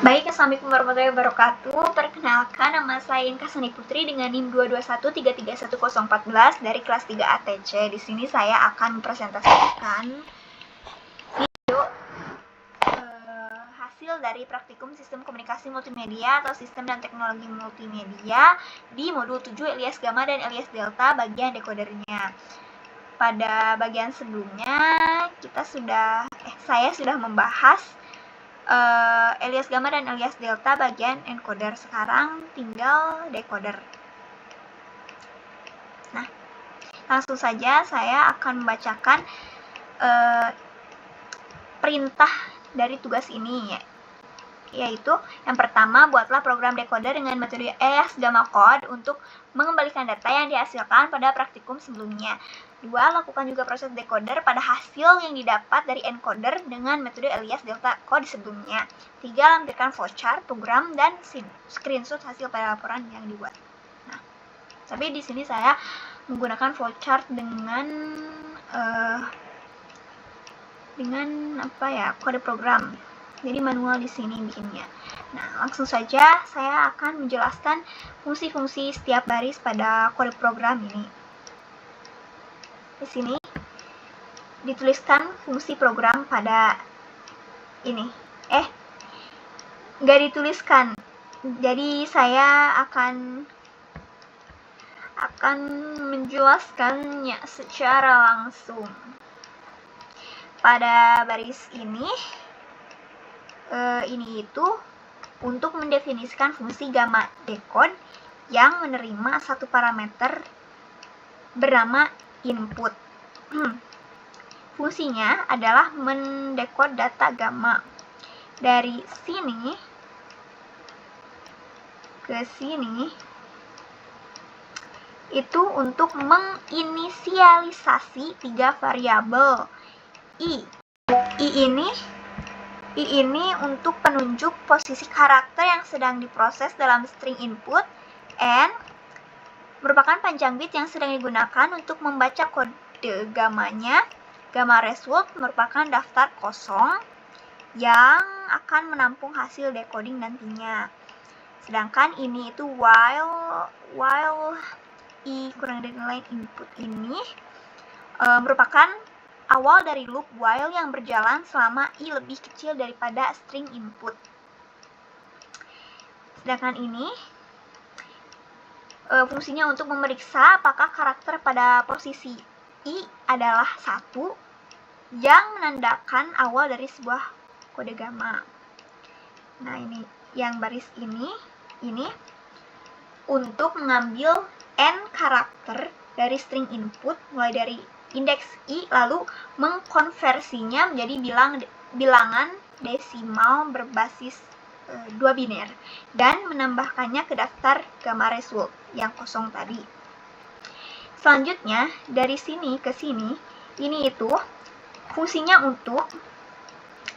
Baik, Assalamualaikum warahmatullahi wabarakatuh. Perkenalkan, nama saya Inka Sani Putri dengan NIM 221331014 dari kelas 3 ATC. Di sini saya akan mempresentasikan video hasil dari praktikum Sistem Komunikasi Multimedia atau Sistem dan Teknologi Multimedia di modul 7 Elias Gamma dan Elias Delta bagian dekodernya. Pada bagian sebelumnya saya sudah membahas Elias Gamma dan Elias Delta bagian encoder. Sekarang tinggal decoder. Nah, langsung saja saya akan membacakan perintah dari tugas ini, yaitu yang pertama, buatlah program decoder dengan metode Elias Gamma Code untuk mengembalikan data yang dihasilkan pada praktikum sebelumnya. 2. Lakukan juga proses decoder pada hasil yang didapat dari encoder dengan metode Elias Delta Code sebelumnya. 3. Lampirkan flowchart, program, dan screenshot hasil pada laporan yang dibuat. Nah, tapi di sini saya menggunakan flowchart dengan kode program. Jadi manual di sini bikinnya. Nah, langsung saja saya akan menjelaskan fungsi-fungsi setiap baris pada kode program ini. Di sini dituliskan fungsi program pada ini. Nggak dituliskan. Jadi saya akan menjelaskannya secara langsung. Pada baris ini itu untuk mendefinisikan fungsi gamma decode yang menerima satu parameter bernama input. Fungsinya adalah mendekode data gamma. Dari sini ke sini itu untuk menginisialisasi 3 variabel. I ini untuk penunjuk posisi karakter yang sedang diproses dalam string input. N merupakan panjang bit yang sedang digunakan untuk membaca kode gammanya. Gamma result merupakan daftar kosong yang akan menampung hasil decoding nantinya. Sedangkan ini itu while I kurang dari nilai input ini merupakan awal dari loop while yang berjalan selama I lebih kecil daripada string input. Sedangkan ini fungsinya untuk memeriksa apakah karakter pada posisi I adalah 1 yang menandakan awal dari sebuah kode gamma. Nah, ini yang baris ini untuk mengambil N karakter dari string input mulai dari indeks I lalu mengkonversinya menjadi bilangan desimal berbasis 2 biner dan menambahkannya ke daftar gamma result yang kosong tadi. Selanjutnya dari sini ke sini ini itu fungsinya untuk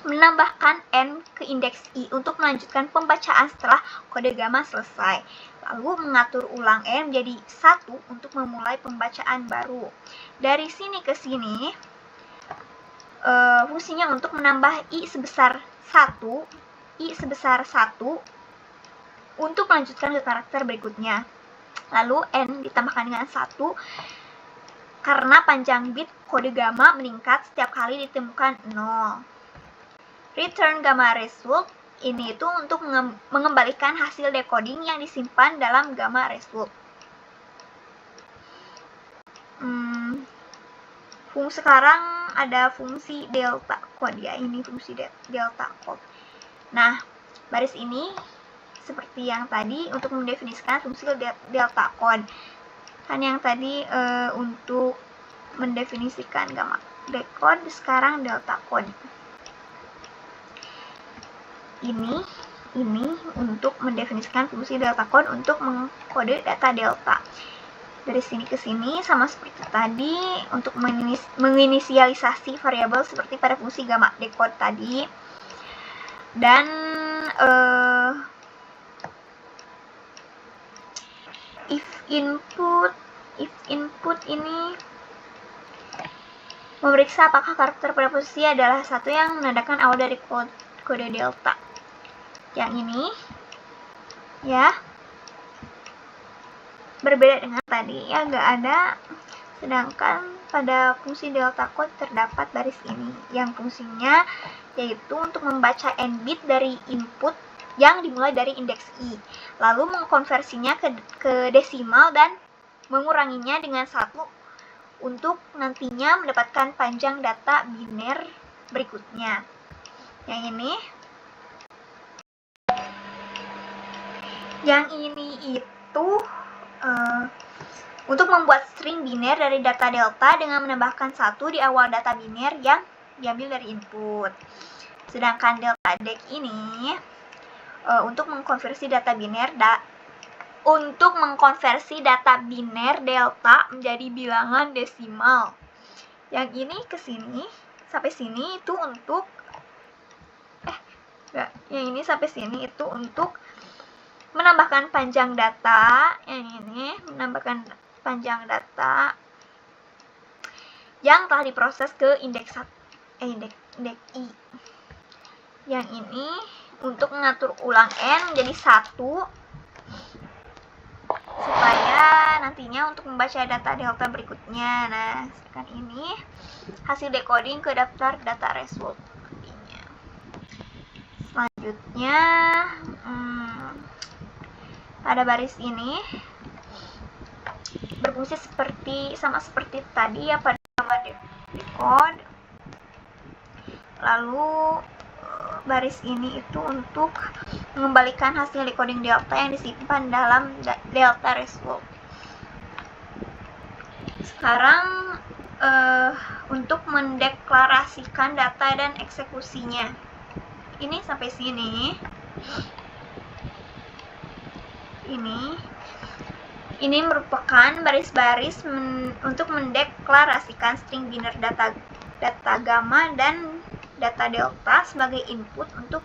menambahkan N ke indeks I untuk melanjutkan pembacaan setelah kode gamma selesai. Lalu mengatur ulang N menjadi 1 untuk memulai pembacaan baru. Dari sini ke sini fungsinya untuk menambah I sebesar 1 untuk melanjutkan ke karakter berikutnya. Lalu N ditambahkan dengan 1 karena panjang bit kode gamma meningkat setiap kali ditemukan 0. Return gamma result ini itu untuk mengembalikan hasil decoding yang disimpan dalam gamma result. Sekarang ada fungsi delta code ya, ini fungsi delta code. Nah, baris ini seperti yang tadi untuk mendefinisikan fungsi delta code. Kan yang tadi untuk mendefinisikan gamma decode, sekarang delta code. Ini untuk mendefinisikan fungsi delta code untuk mengkode data delta. Dari sini ke sini sama seperti tadi untuk menginisialisasi variabel seperti pada fungsi gamma decode tadi. Dan if input ini memeriksa apakah karakter pada posisi adalah 1 yang menandakan awal dari kode delta. Yang ini ya berbeda dengan tadi ya, nggak ada. Sedangkan pada fungsi delta code terdapat baris ini yang fungsinya yaitu untuk membaca n bit dari input yang dimulai dari indeks i, lalu mengkonversinya ke desimal dan menguranginya dengan 1 untuk nantinya mendapatkan panjang data biner berikutnya. Yang ini itu untuk membuat string biner dari data delta dengan menambahkan 1 di awal data biner yang diambil dari input. Sedangkan delta dec ini untuk mengkonversi data biner delta menjadi bilangan desimal. Yang ini ke sini sampai sini itu untuk yang ini sampai sini itu untuk menambahkan panjang data. Yang ini menambahkan panjang data yang telah diproses ke indeks i. Yang ini untuk mengatur ulang n menjadi 1 supaya nantinya untuk membaca data delta berikutnya. Nah, sekarang ini hasil decoding ke daftar data result. Selanjutnya pada baris ini berfungsi sama seperti tadi ya pada gamma decode. Lalu baris ini itu untuk mengembalikan hasil decoding delta yang disimpan dalam delta result. Sekarang untuk mendeklarasikan data dan eksekusinya. Ini sampai sini. Ini merupakan baris-baris untuk mendeklarasikan string biner data gamma dan data delta sebagai input untuk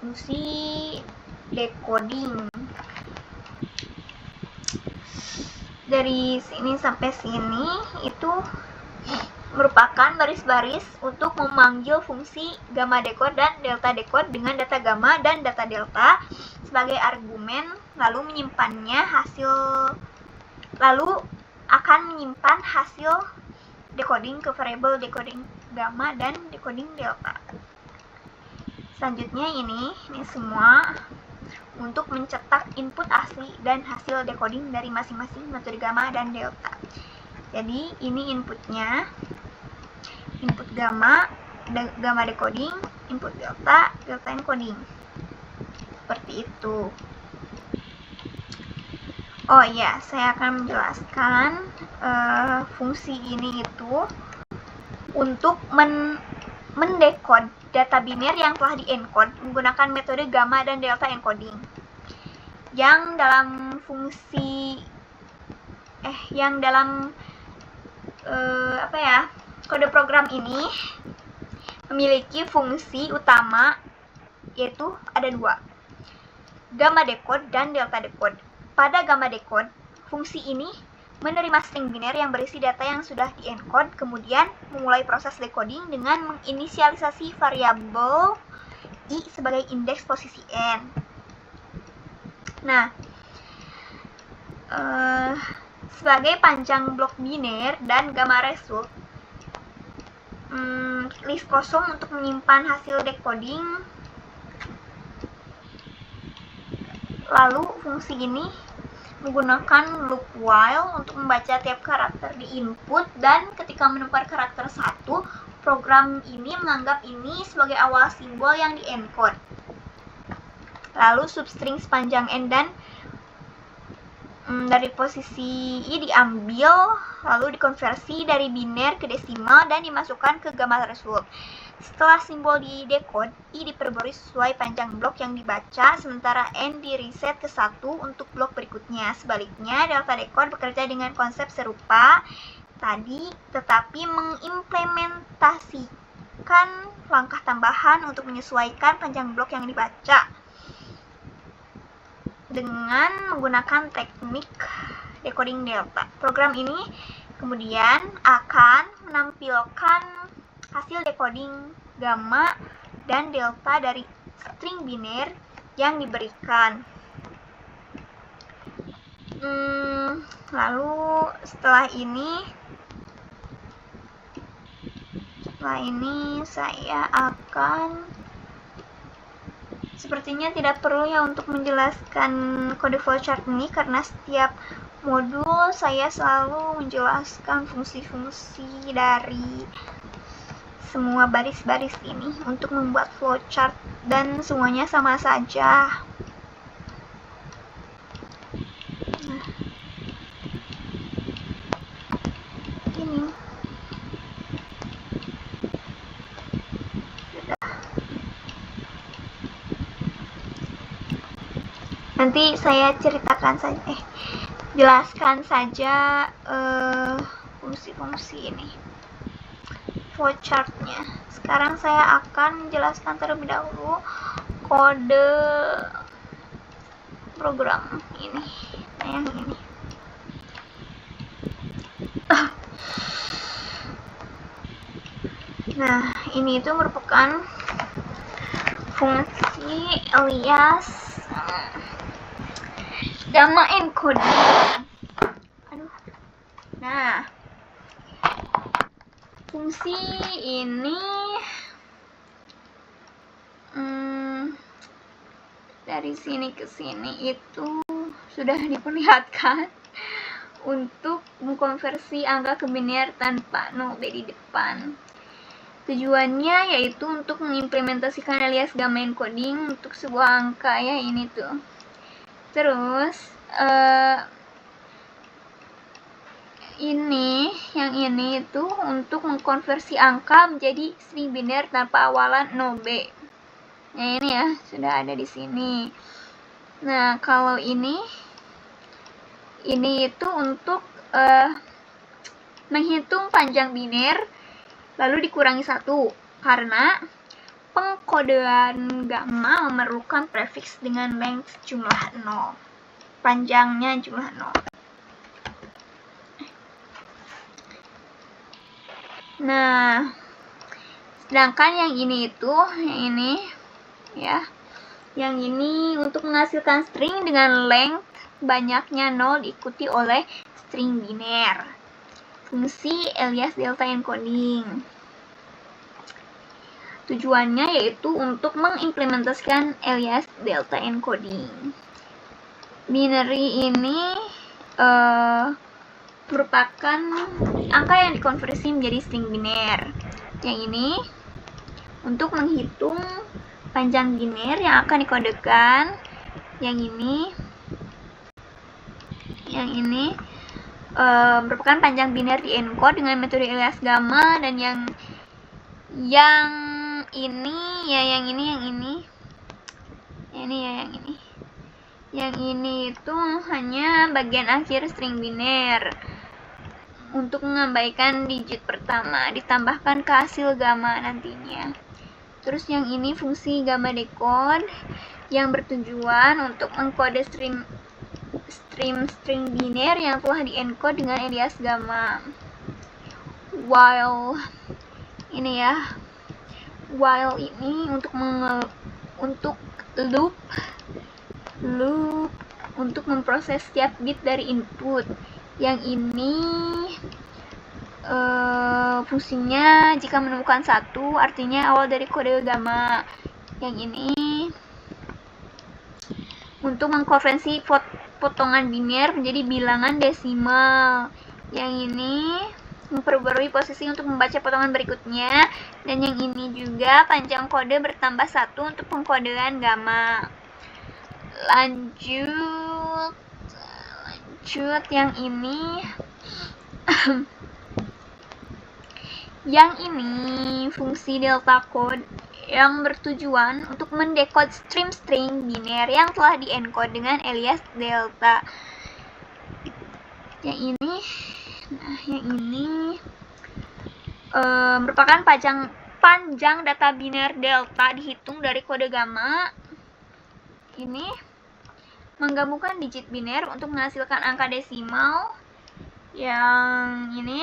fungsi decoding. Dari sini sampai sini itu merupakan baris-baris untuk memanggil fungsi gamma decode dan delta decode dengan data gamma dan data delta sebagai argumen, lalu akan menyimpan hasil decoding ke variabel decoding gamma dan decoding delta. Selanjutnya ini semua untuk mencetak input asli dan hasil decoding dari masing-masing metode gamma dan delta. Jadi ini inputnya, input gamma decoding, input delta encoding. Seperti itu. Oh iya, saya akan menjelaskan fungsi ini itu untuk mendekode data biner yang telah diencode menggunakan metode gamma dan delta encoding. Yang dalam kode program ini memiliki fungsi utama, yaitu ada 2, gamma decode dan delta decode. Pada gamma decode, fungsi ini menerima string biner yang berisi data yang sudah diencode, kemudian memulai proses decoding dengan menginisialisasi variabel i sebagai indeks posisi n. Nah, sebagai panjang blok biner dan gamma result, list kosong untuk menyimpan hasil decoding. Lalu fungsi ini menggunakan loop while untuk membaca tiap karakter di input, dan ketika menemukan karakter 1, program ini menganggap ini sebagai awal simbol yang diencode. Lalu substring sepanjang n dan dari posisi i diambil, lalu dikonversi dari biner ke desimal dan dimasukkan ke gamma result. Setelah simbol di decode, i diperbarui sesuai panjang blok yang dibaca, sementara n di reset ke 1 untuk blok berikutnya. Sebaliknya, delta decode bekerja dengan konsep serupa tadi, tetapi mengimplementasikan langkah tambahan untuk menyesuaikan panjang blok yang dibaca dengan menggunakan teknik decoding delta. Program ini kemudian akan menampilkan hasil decoding gamma dan delta dari string biner yang diberikan. Lalu setelah ini saya akan, sepertinya tidak perlu ya untuk menjelaskan kode flowchart ini, karena setiap modul saya selalu menjelaskan fungsi-fungsi dari semua baris-baris ini untuk membuat flowchart, dan semuanya sama saja. Ini nanti saya jelaskan saja fungsi-fungsi ini, flowchartnya. Sekarang saya akan jelaskan terlebih dahulu kode program ini. Nah, yang ini. Nah, ini itu merupakan fungsi alias gamma encoding. Nah, fungsi ini dari sini ke sini itu sudah diperlihatkan untuk mengkonversi angka ke biner tanpa no B di depan. Tujuannya yaitu untuk mengimplementasikan alias gamma encoding untuk sebuah angka, ya ini tuh. Terus yang ini itu untuk mengkonversi angka menjadi string biner tanpa awalan no B. Nah, ini ya sudah ada di sini. Nah, kalau ini itu untuk menghitung panjang biner lalu dikurangi 1, karena pengkodean gamma memerlukan prefix dengan length jumlah 0, panjangnya jumlah 0. Nah, sedangkan yang ini yang ini untuk menghasilkan string dengan length banyaknya 0 diikuti oleh string biner. Fungsi alias delta encoding. Tujuannya yaitu untuk mengimplementasikan alias delta encoding. Binary ini merupakan angka yang dikonversi menjadi string biner. Yang ini untuk menghitung panjang biner yang akan dikodekan. Yang ini merupakan panjang biner di encode dengan metode alias gamma, dan yang ini itu hanya bagian akhir string biner untuk mengabaikan digit pertama, ditambahkan ke hasil gamma nantinya. Terus yang ini fungsi gamma decode yang bertujuan untuk mengkode string biner yang telah di-encode dengan alias gamma. While ini untuk loop untuk memproses setiap bit dari input. Yang ini fungsinya jika menemukan 1, artinya awal dari kode gamma. Yang ini untuk mengkonversi potongan biner menjadi bilangan desimal. Yang ini memperbarui posisi untuk membaca potongan berikutnya, dan yang ini juga panjang kode bertambah 1 untuk pengkodean gamma. Lanjut yang ini yang ini fungsi delta code yang bertujuan untuk mendekode string biner yang telah di-encode dengan alias delta. Yang ini merupakan panjang data biner delta dihitung dari kode gamma. Ini menggabungkan digit biner untuk menghasilkan angka desimal. Yang ini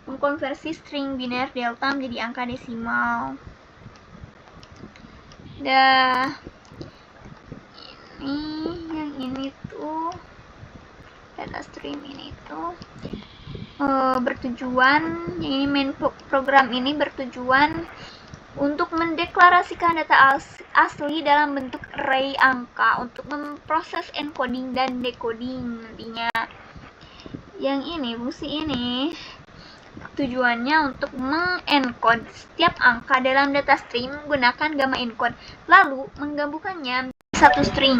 mengkonversi string biner delta menjadi angka desimal. yang ini tuh data stream ini tuh bertujuan, yang ini main program ini bertujuan untuk mendeklarasikan data asli dalam bentuk array angka untuk memproses encoding dan decoding nantinya. Yang ini, fungsi ini tujuannya untuk mengencode setiap angka dalam data stream menggunakan gamma encode, lalu menggabungkannya satu string.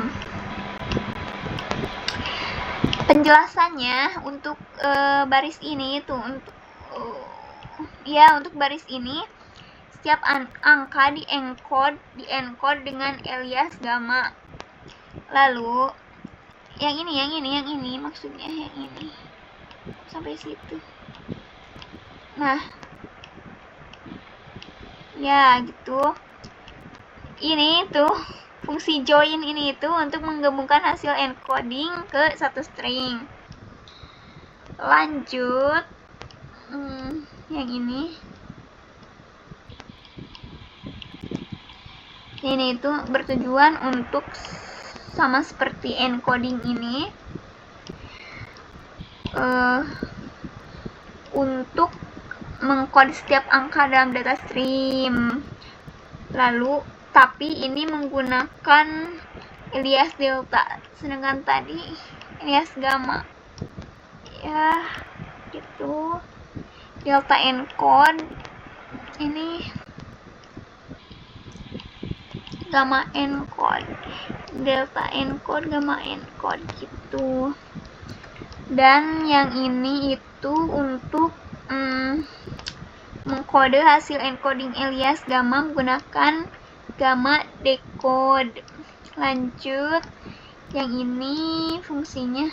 Penjelasannya untuk baris ini itu untuk baris ini setiap angka di-encode dengan alias gamma. Lalu yang ini maksudnya yang ini sampai situ. Nah, ya gitu. Ini tuh fungsi join ini itu untuk menggabungkan hasil encoding ke satu string. Lanjut, yang ini itu bertujuan untuk sama seperti encoding ini, untuk mengkode setiap angka dalam data stream. Lalu tapi ini menggunakan alias delta, sedangkan tadi alias gamma. Ya, gitu. Delta encode ini gamma encode, delta encode, gamma encode gitu. Dan yang ini itu untuk mengkode hasil encoding alias gamma menggunakan gamma decode. Lanjut, yang ini fungsinya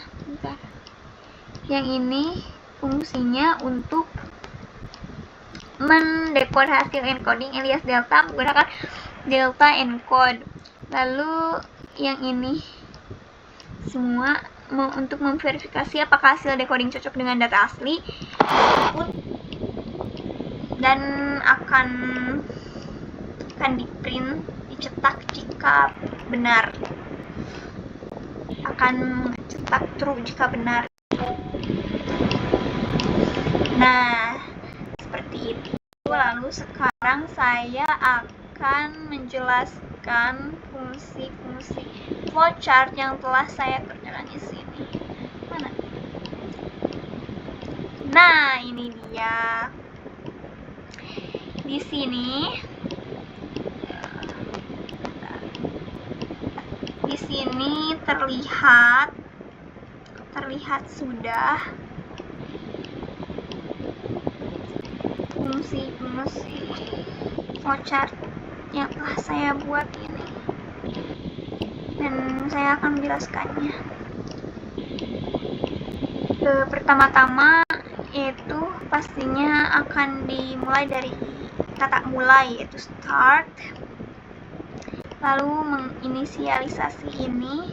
untuk mendekode hasil encoding alias delta menggunakan delta encode. Lalu yang ini semua untuk memverifikasi apakah hasil decoding cocok dengan data asli dan akan di-print, dicetak jika benar, akan cetak true jika benar. Nah, seperti itu. Lalu sekarang saya akan menjelaskan fungsi-fungsi flowchart yang telah saya kerjakan di sini. Mana? Nah, ini dia. Di sini terlihat sudah fungsi-fungsi flowchart yang telah saya buat ini, dan saya akan menjelaskannya. Pertama-tama yaitu pastinya akan dimulai dari kata mulai, yaitu start, lalu menginisialisasi ini,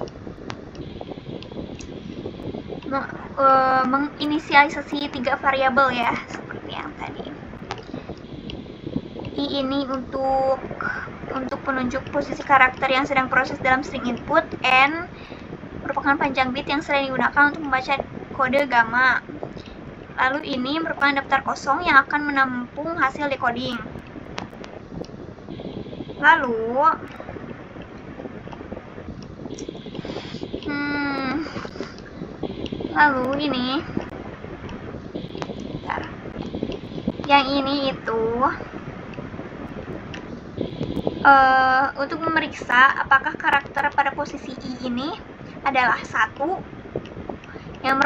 menginisialisasi 3 variabel ya, seperti yang tadi. I ini untuk penunjuk posisi karakter yang sedang proses dalam string input. N merupakan panjang bit yang sering digunakan untuk membaca kode gamma. Lalu ini merupakan daftar kosong yang akan menampung hasil decoding. Lalu ini yang ini itu untuk memeriksa apakah karakter pada posisi I ini adalah 1 yang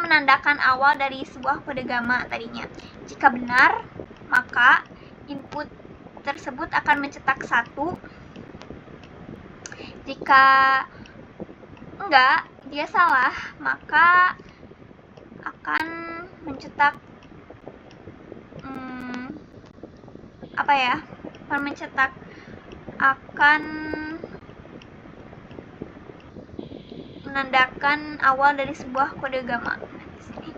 menandakan awal dari sebuah kode gamma tadinya. Jika benar, maka input tersebut akan mencetak 1. Jika enggak, dia salah, maka akan mencetak akan menandakan awal dari sebuah kode gamma di sini.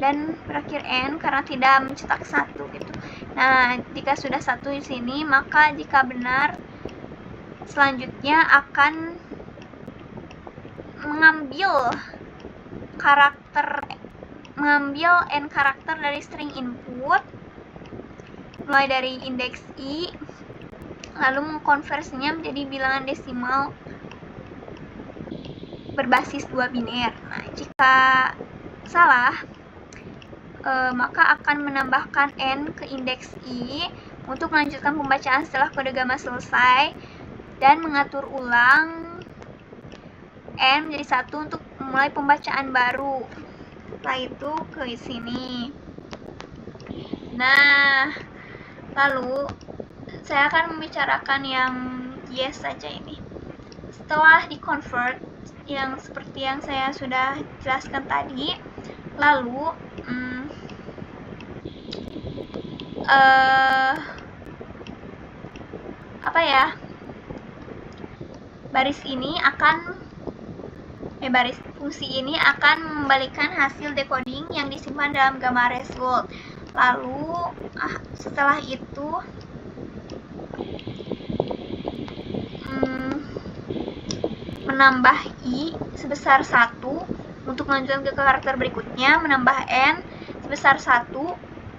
Dan berakhir N karena tidak mencetak 1 gitu. Nah, jika sudah satu di sini, maka jika benar, selanjutnya akan mengambil n karakter dari string input, mulai dari indeks i, lalu mengkonversinya menjadi bilangan desimal berbasis 2 biner. Nah, jika salah, maka akan menambahkan n ke indeks i untuk melanjutkan pembacaan setelah kode gamma selesai dan mengatur ulang n menjadi 1 untuk memulai pembacaan baru. Setelah itu ke sini. Nah, lalu saya akan membicarakan yang yes saja ini. Setelah di-convert yang seperti yang saya sudah jelaskan tadi, lalu fungsi ini akan mengembalikan hasil decoding yang disimpan dalam gamma result. Lalu setelah itu menambah i sebesar 1 untuk melanjutkan ke karakter berikutnya, menambah n sebesar 1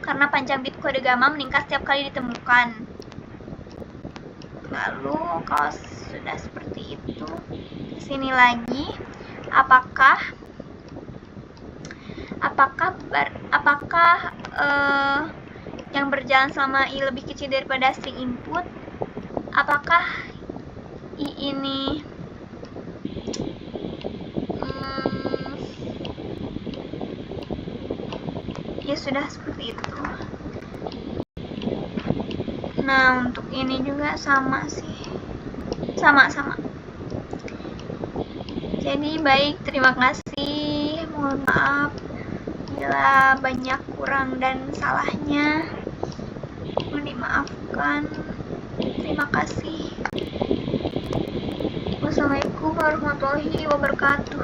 karena panjang bit kode gamma meningkat setiap kali ditemukan. Lalu kalau sudah seperti itu, kesini lagi, apakah yang berjalan selama i lebih kecil daripada string input, apakah i ini ya sudah seperti itu. Nah, untuk ini juga sama sih, sama. Jadi baik, terima kasih. Mohon maaf bila banyak kurang dan salahnya, mohon dimaafkan. Terima kasih. Wassalamualaikum warahmatullahi wabarakatuh.